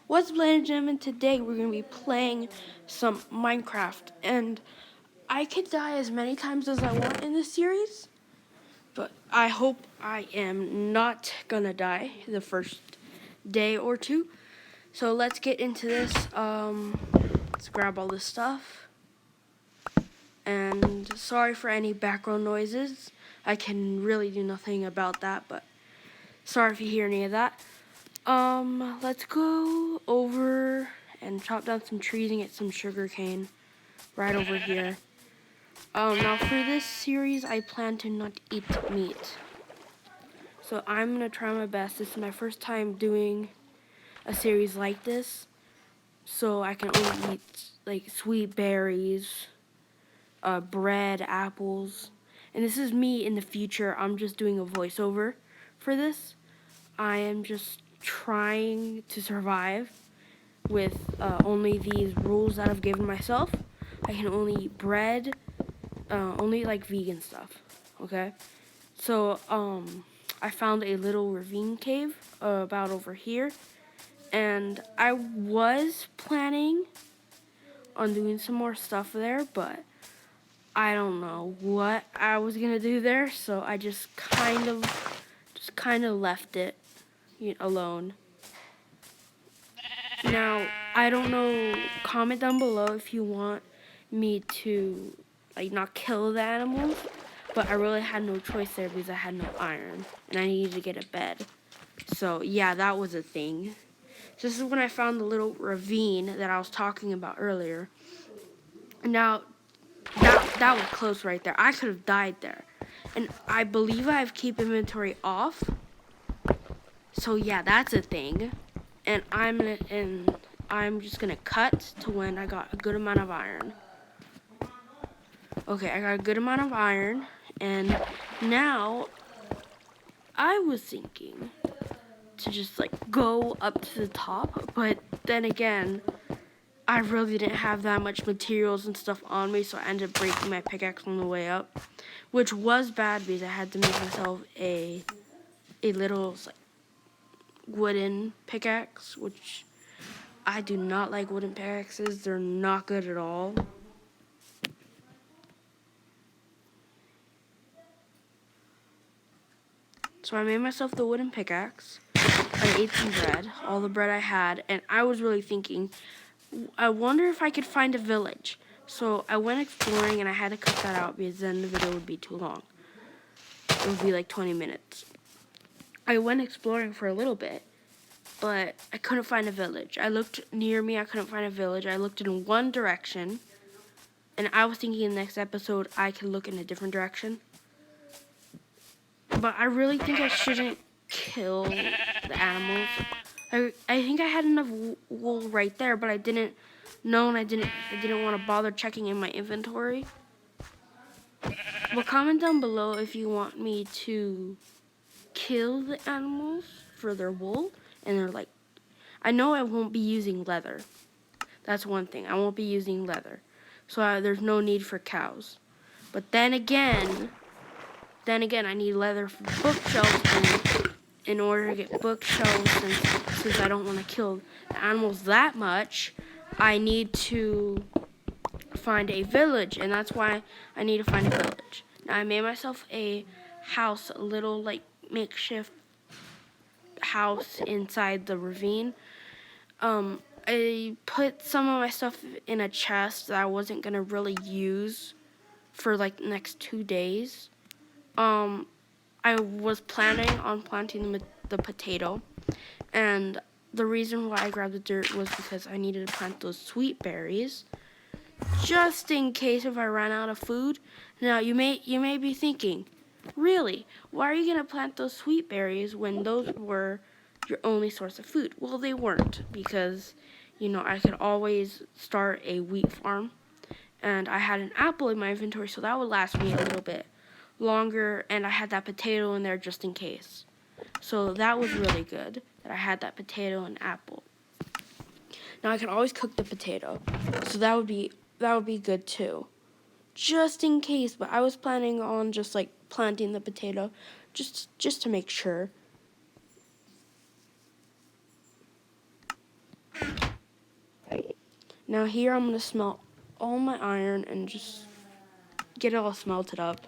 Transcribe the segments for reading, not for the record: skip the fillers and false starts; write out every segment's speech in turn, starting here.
What's up, ladies and gentlemen? Today we're going to be playing some Minecraft, and I could die as many times as I want in this series, but I hope I am not going to die the first day or two. So let's get into this. Let's grab all this stuff, and sorry for any background noises. I can really do nothing about that, but sorry if you hear any of that. Let's go over and chop down some trees and get some sugar cane right over here. Now for this series, I plan to not eat meat. So I'm gonna try my best. This is my first time doing a series like this. So I can only eat like sweet berries, bread, apples. And this is me in the future. I'm just doing a voiceover for this. I am just trying to survive with only these rules that I've given myself. I can only eat bread, only like vegan stuff, okay? So, I found a little ravine cave about over here, and I was planning on doing some more stuff there, but I don't know what I was gonna do there, so I just kind of left it alone. Now, I don't know, comment down below if you want me to, like, not kill the animals, but I really had no choice there because I had no iron, and I needed to get a bed. So, yeah, that was a thing. So this is when I found the little ravine that I was talking about earlier. Now, that was close right there. I could have died there. And I believe I have keep inventory off. So, yeah, that's a thing. And I'm just gonna cut to when I got a good amount of iron. Okay, I got a good amount of iron, and now I was thinking to just like go up to the top, but then again, I really didn't have that much materials and stuff on me, so I ended up breaking my pickaxe on the way up, which was bad because I had to make myself a little like wooden pickaxe, which I do not like wooden pickaxes. They're not good at all. So I made myself the wooden pickaxe. I ate some bread, all the bread I had, and I was really thinking, I wonder if I could find a village. So I went exploring, and I had to cut that out because then the video would be too long. It would be like 20 minutes. I went exploring for a little bit, but I couldn't find a village. I looked near me, I couldn't find a village. I looked in one direction, and I was thinking in the next episode I could look in a different direction. But I really think I shouldn't kill the animals. I think I had enough wool right there, but I didn't know, and I didn't want to bother checking in my inventory. Well, comment down below if you want me to kill the animals for their wool and their like. I know I won't be using leather. That's one thing. I won't be using leather, so there's no need for cows. But then again, I need leather for bookshelves, and in order to get bookshelves, since I don't want to kill the animals that much, I need to find a village, and that's why I need to find a village. Now, I made myself a house, a little, like, makeshift house inside the ravine. I put some of my stuff in a chest that I wasn't going to really use for, like, the next 2 days. I was planning on planting the potato, and the reason why I grabbed the dirt was because I needed to plant those sweet berries, just in case if I ran out of food. Now you may be thinking, really, why are you gonna plant those sweet berries when those were your only source of food? Well, they weren't, because I could always start a wheat farm, and I had an apple in my inventory, so that would last me a little bit longer, and I had that potato in there just in case. So that was really good that I had that potato and apple. Now I can always cook the potato, so that would be good too, just in case. But I was planning on just like planting the potato, just to make sure. Now here I'm going to smelt all my iron and just get it all smelted up.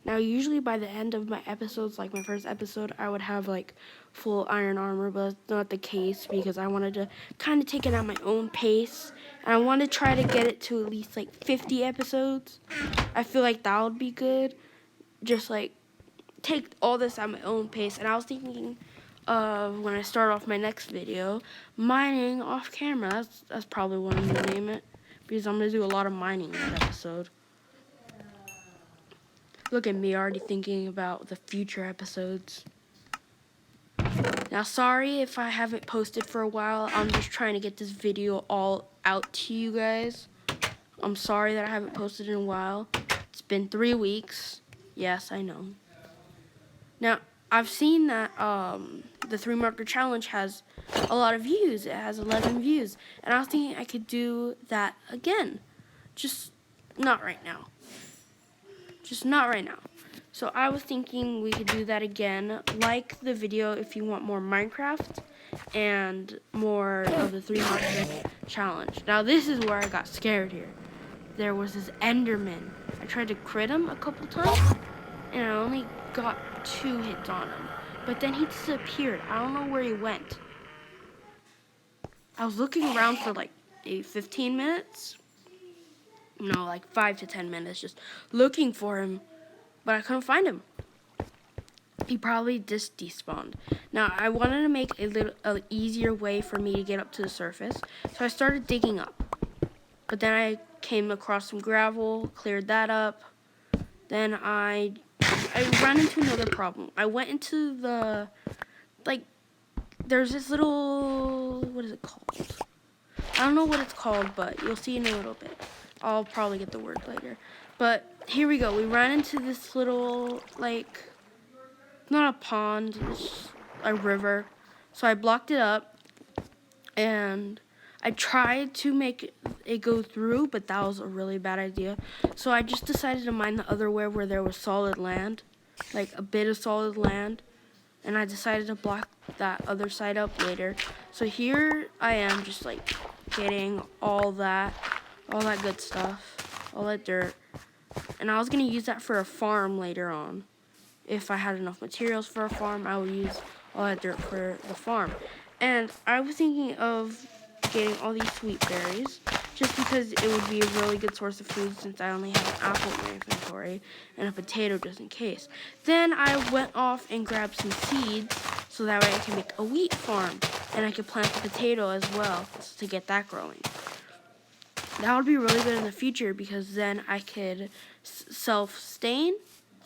Now usually by the end of my episodes, like my first episode, I would have like full iron armor, but that's not the case because I wanted to kind of take it at my own pace. And I want to try to get it to at least like 50 episodes. I feel like that would be good. Just like take all this at my own pace. And I was thinking of when I start off my next video, mining off camera. That's probably what I'm gonna name it because I'm gonna do a lot of mining in that episode. Look at me already thinking about the future episodes. Now, sorry if I haven't posted for a while. I'm just trying to get this video all out to you guys. I'm sorry that I haven't posted in a while. It's been 3 weeks. Yes, I know. Now, I've seen that the 3 marker challenge has a lot of views. It has 11 views. And I was thinking I could do that again. Just not right now. Just not right now. So I was thinking we could do that again. Like the video if you want more Minecraft and more of the 3 marker challenge. Now this is where I got scared here. There was this Enderman. I tried to crit him a couple times and I only got 2 hits on him. But then he disappeared. I don't know where he went. I was looking around for like maybe 15 minutes. No, like 5 to 10 minutes just looking for him, but I couldn't find him. He probably just despawned. Now, I wanted to make a easier way for me to get up to the surface, so I started digging up. But then I came across some gravel, cleared that up. Then I ran into another problem. I went into the, like, there's this little, what is it called? I don't know what it's called, but you'll see in a little bit. I'll probably get the word later. But here we go. We ran into this little, like, not a pond, it's a river. So I blocked it up, and I tried to make it go through, but that was a really bad idea. So I just decided to mine the other way where there was solid land, like a bit of solid land. And I decided to block that other side up later. So here I am just like getting all that good stuff, all that dirt. And I was gonna use that for a farm later on. If I had enough materials for a farm, I would use all that dirt for the farm. And I was thinking of getting all these sweet berries just because it would be a really good source of food since I only have an apple in my inventory and a potato just in case. Then I went off and grabbed some seeds so that way I can make a wheat farm and I could plant the potato as well to get that growing. That would be really good in the future because then I could self-sustain.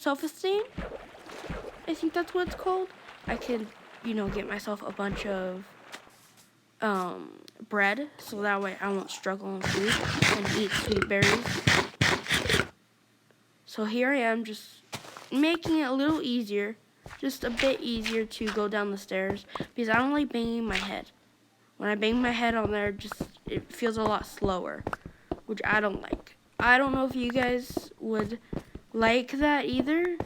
I think that's what it's called. I could, get myself a bunch of bread so that way I won't struggle on food and eat sweet berries. So here I am just making it a little easier, just a bit easier to go down the stairs because I don't like banging my head. When I bang my head on there, it feels a lot slower, which I don't like. I don't know if you guys would like that either.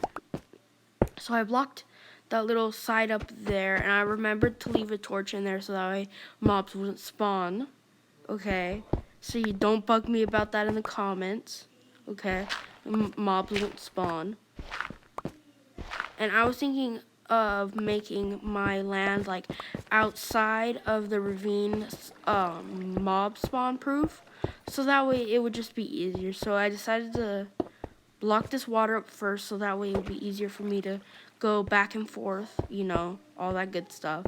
So I blocked that little side up there, and I remembered to leave a torch in there so that way mobs wouldn't spawn. Okay, so you don't bug me about that in the comments. Okay, mobs won't spawn. And I was thinking of making my land like outside of the ravine mob spawn proof, so that way it would just be easier. So I decided to block this water up first so that way it would be easier for me to go back and forth, all that good stuff.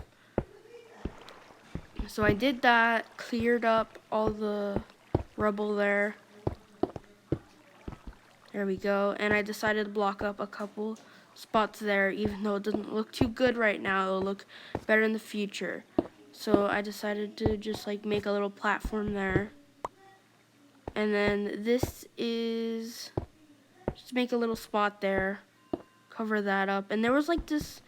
So I did that, cleared up all the rubble there. There we go. And I decided to block up a couple spots there, even though it doesn't look too good right now. It'll look better in the future. So I decided to just like make a little platform there. And then this is just make a little spot there. Cover that up. And there was like this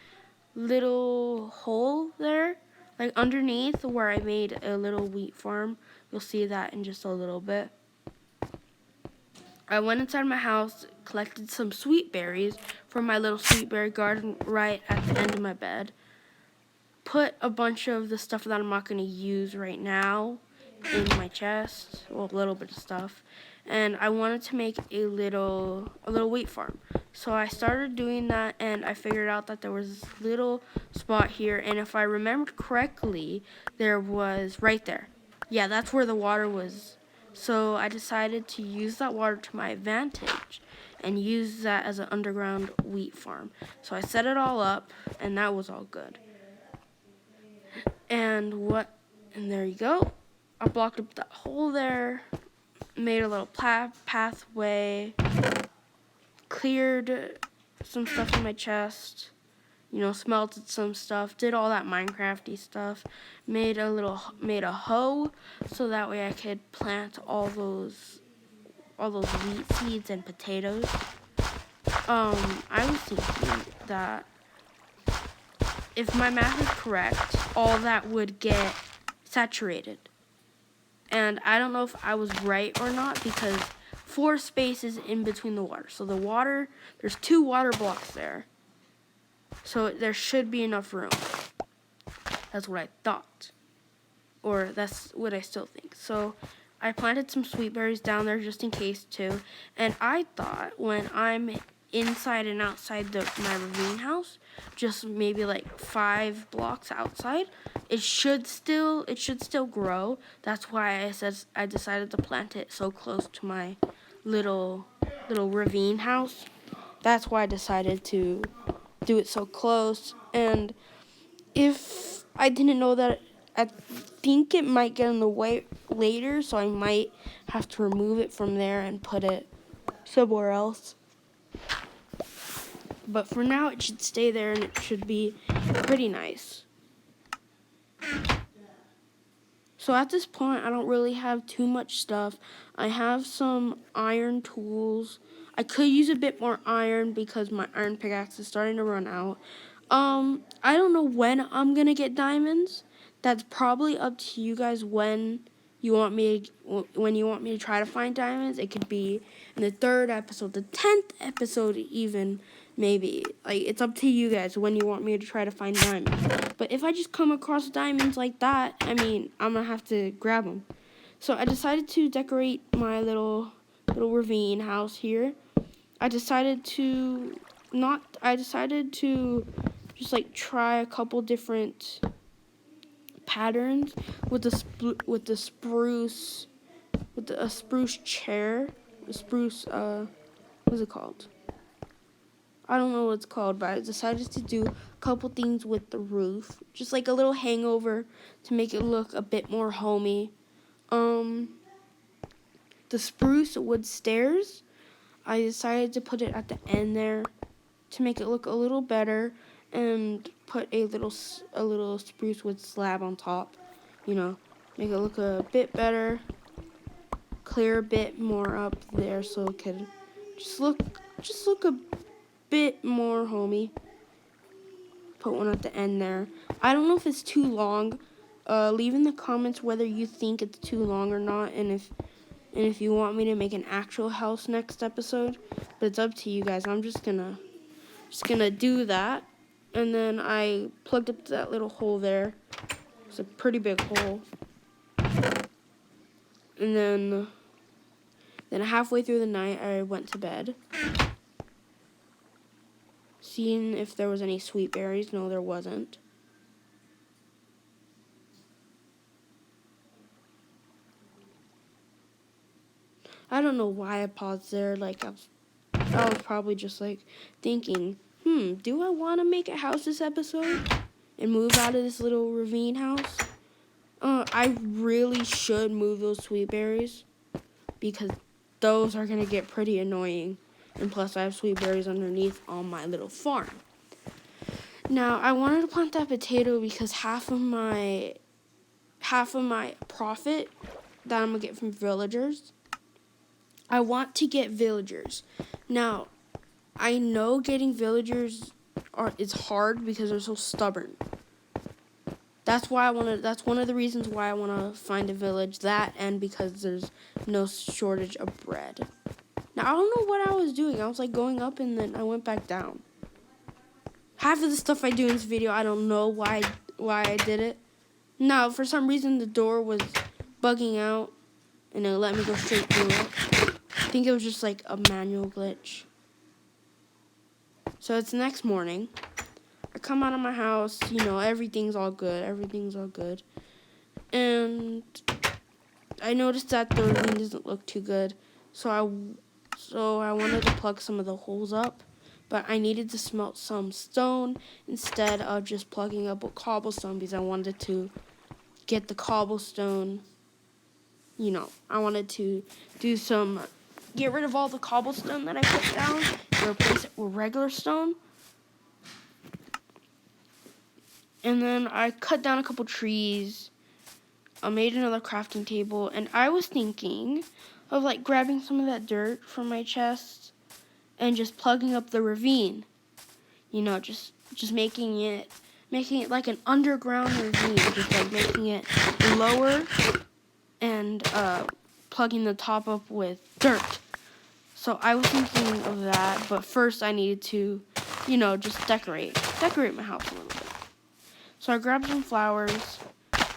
little hole there, like underneath where I made a little wheat farm. You'll see that in just a little bit. I went inside my house, collected some sweet berries from my little sweet berry garden right at the end of my bed. Put a bunch of the stuff that I'm not going to use right now in my chest, well, a little bit of stuff, and I wanted to make a little wheat farm. So I started doing that, and I figured out that there was this little spot here, and if I remembered correctly, there was right there. Yeah, that's where the water was. So I decided to use that water to my advantage and use that as an underground wheat farm. So I set it all up, and that was all good. And there you go. I blocked up that hole there, made a little pathway, cleared some stuff in my chest, smelted some stuff, did all that Minecrafty stuff, made a hoe so that way I could plant all those wheat seeds and potatoes. I was thinking that if my math is correct, all that would get saturated. And I don't know if I was right or not because 4 spaces in between the water. So the water, there's 2 water blocks there. So there should be enough room. That's what I thought. Or that's what I still think. So I planted some sweet berries down there just in case too. And I thought when I'm inside and outside my ravine house, just maybe like 5 blocks outside, it should still grow. That's why I decided to plant it so close to my little ravine house. That's why I decided to do it so close. And if I didn't know that, I think it might get in the way later, so I might have to remove it from there and put it somewhere else. But for now, it should stay there, and it should be pretty nice. So at this point, I don't really have too much stuff. I have some iron tools. I could use a bit more iron because my iron pickaxe is starting to run out. I don't know when I'm going to get diamonds. That's probably up to you guys when you want me to try to find diamonds. It could be in the 3rd episode, the 10th episode even, maybe. Like, it's up to you guys when you want me to try to find diamonds. But if I just come across diamonds like that, I mean, I'm going to have to grab them. So I decided to decorate my little ravine house here. I decided to just like try a couple different patterns with a spruce chair, what's it called? I don't know what it's called, but I decided to do a couple things with the roof, just like a little hangover to make it look a bit more homey. The spruce wood stairs, I decided to put it at the end there to make it look a little better, and put a little spruce wood slab on top, make it look a bit better, clear a bit more up there so it could just look a bit more homey. Put one at the end there. I don't know if it's too long. Leave in the comments whether you think it's too long or not, and if you want me to make an actual house next episode. But it's up to you guys. I'm just gonna do that. And then I plugged up that little hole there. It's a pretty big hole. And then halfway through the night, I went to bed. Seeing if there was any sweet berries. No, there wasn't. I don't know why I paused there. Like, I was probably just like thinking, do I want to make a house this episode and move out of this little ravine house? I really should move those sweet berries because those are going to get pretty annoying. And plus, I have sweet berries underneath on my little farm. Now, I wanted to plant that potato because half of my profit that I'm going to get from villagers, I want to get villagers. Now, I know getting villagers is hard because they're so stubborn. That's one of the reasons why I want to find a village. That, and because there's no shortage of bread. Now, I don't know what I was doing. I was like going up and then I went back down. Half of the stuff I do in this video, I don't know why I did it. Now, for some reason, the door was bugging out and it let me go straight through it. I think it was just like a manual glitch. So it's the next morning. I come out of my house, you know, everything's all good. And I noticed that the ravine doesn't look too good. So I wanted to plug some of the holes up, but I needed to smelt some stone instead of just plugging up with cobblestone because I wanted to get the cobblestone, you know, I wanted to get rid of all the cobblestone that I put down and replace it with regular stone. And then I cut down a couple trees. I made another crafting table, and I was thinking of like grabbing some of that dirt from my chest and just plugging up the ravine. You know, just making it like an underground ravine, just like making it lower and plugging the top up with dirt. So I was thinking of that, but first I needed to, you know, just decorate my house a little bit. So I grabbed some flowers,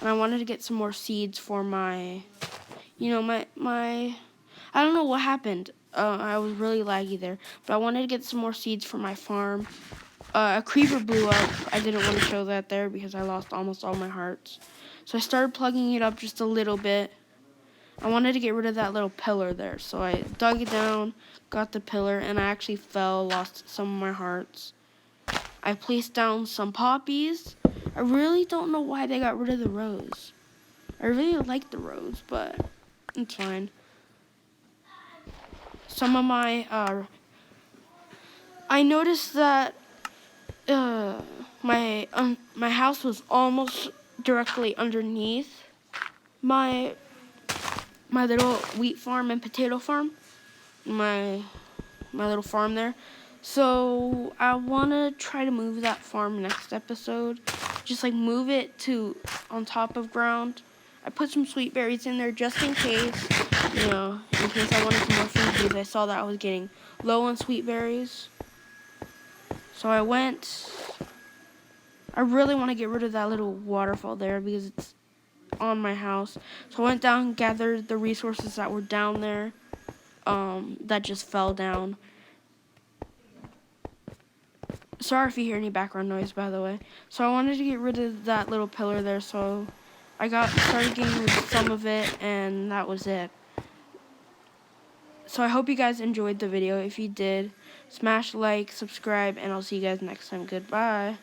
and I wanted to get some more seeds for my, you know, my I don't know what happened. I was really laggy there, but I wanted to get some more seeds for my farm. A creeper blew up. I didn't want to show that there because I lost almost all my hearts. So I started plugging it up just a little bit. I wanted to get rid of that little pillar there, so I dug it down, got the pillar, and I actually fell, lost some of my hearts. I placed down some poppies. I really don't know why they got rid of the rose. I really like the rose, but it's fine. Some of my, I noticed that my house was almost directly underneath my little wheat farm and potato farm, my little farm there. So I want to try to move that farm next episode. Just like move it to on top of ground. I put some sweet berries in there just in case, you know, in case I wanted some more food because I saw that I was getting low on sweet berries. So I really want to get rid of that little waterfall there because it's on my house. So I went down and gathered the resources that were down there that just fell down. Sorry if you hear any background noise, by the way. So I wanted to get rid of that little pillar there, so I started getting rid of some of it, and that was it. So I hope you guys enjoyed the video. If you did, smash like, subscribe, and I'll see you guys next time. Goodbye.